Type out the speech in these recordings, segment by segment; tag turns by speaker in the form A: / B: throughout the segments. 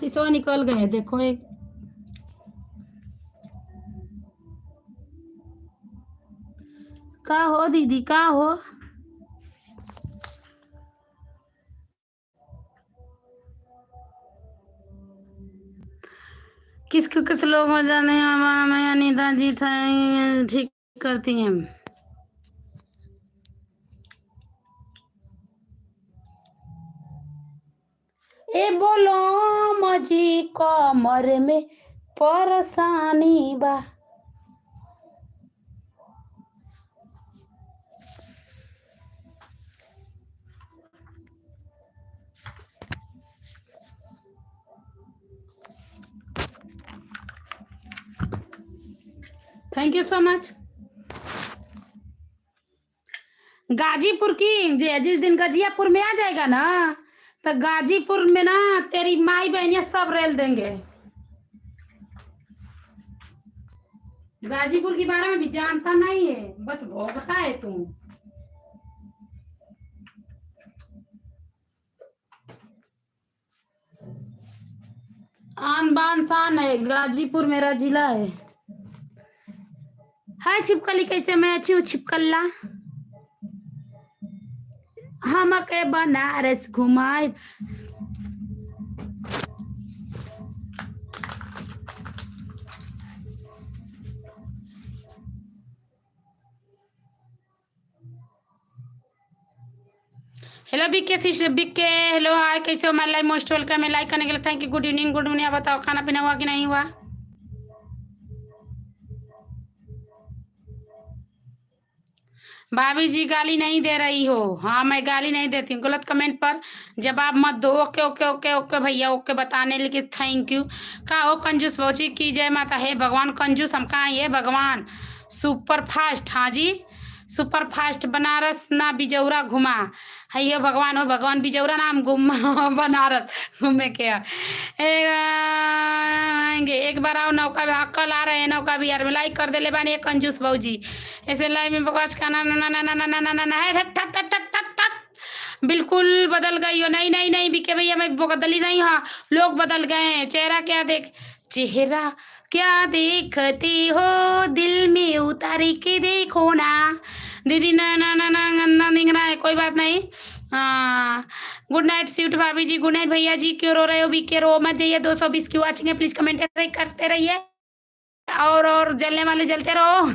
A: सिसवा निकल गए देखो एक। का हो दीदी का हो? किसको किस लोग हो जाने मैं अनिता जी ठीक करती हैं। ए बोलो मजी कमर में परेशानी बा। Thank you so much. Ghazipur की जिस दिन गाजियापुर में आ जाएगा ना तो गाजीपुर में ना तेरी माई बहनियां सब रेल देंगे। गाजीपुर के बारे में भी जानता नहीं है, बस भोगता है तू। आन बान शान है, गाजीपुर मेरा जिला है। हाय छिपकली, कैसे? मैं अच्छी हूँ छिपकल्ला। हम के बनारस घुमाए। हेलो बिके सिस्टर बिके, हेलो हाय, कैसे हो? माय लाइफ मोस्ट वेलकम है। लाइक करने के लिए thank you. Good evening good evening. बताओ खाना पीना हुआ कि नहीं हुआ? भाभी जी गाली नहीं दे रही हो? हाँ मैं गाली नहीं देती हूँ। गलत कमेंट पर जवाब मत दो। ओके ओके ओके ओके भैया, ओके बताने लेके थैंक यू। का हो कंजूस भौजी की जय माता है भगवान। कंजूस हम कहाँ ये भगवान। सुपर फास्ट, हाँ जी सुपर फास्ट बनारस ना बिजौरा घुमा है ये भगवान। हो भगवान बिजौरा नाम घूम बनारस घूमे के एक बार आओ नौका विहार। कल आ रहे हैं नौका विहार में। लाइक कर दे ले बानी कंजूस भौजी। ऐसे लाइव में बकवास का ना ना ना ना ना ना ना ना ना है। ठट ठट ठट ठट ठट। बिल्कुल बदल गई हो। नहीं नहीं नहीं बिके भैया मैं बदली नहीं। हाँ लोग बदल गए हैं। चेहरा क्या देख, चेहरा क्या देखती हो दिल में उतारी के देखो ना। दीदी ना ना ना ना गंदा दिख रहा है, कोई बात नहीं। हाँ गुड नाइट स्वीट भाभी जी, गुड नाइट भैया जी। क्यों रो रहे हो? बीके रो मत जाइए। 220 की वॉचिंग है, प्लीज कमेंट करते रहिए और जलने वाले जलते रहो।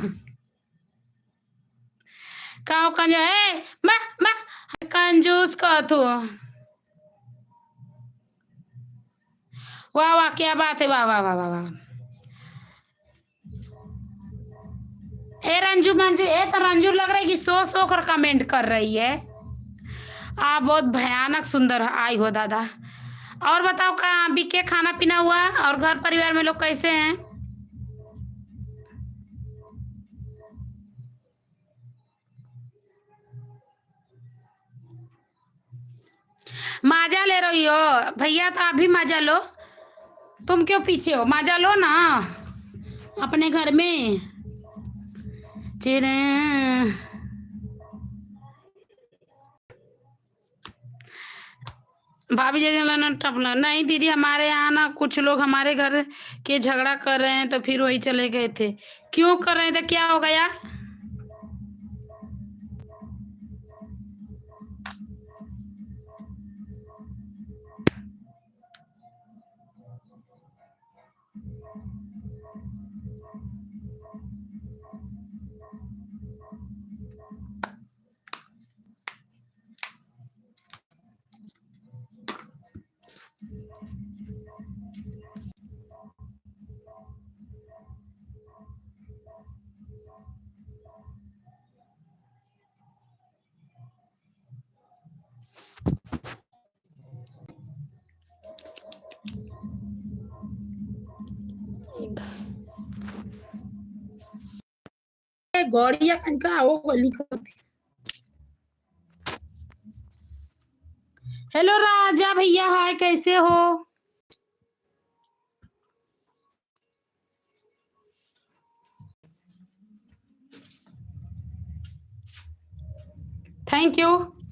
A: काओ कंजूस है मैं कंजूस का तू। वाह वाह क्या बात है, वाह वाह वाह वाह वाह। ए रंजू मंजू, ए तो रंजू लग रहा है कि सो कर कमेंट कर रही है। आप बहुत भयानक सुंदर आई हो दादा। और बताओ कहाँ बीके खाना पीना हुआ और घर परिवार में लोग कैसे हैं? माजा ले रही हो भैया? तो आप भी माजा लो। तुम क्यों पीछे हो? माजा लो ना अपने घर में। चिरे भाभी जी टपला नहीं दीदी, हमारे यहाँ ना कुछ लोग हमारे घर के झगड़ा कर रहे हैं तो फिर वही चले गए थे। क्यों कर रहे थे? क्या हो गया? गौड़िया का वो लिखो। हेलो राजा भैया, हाय कैसे हो? Thank you.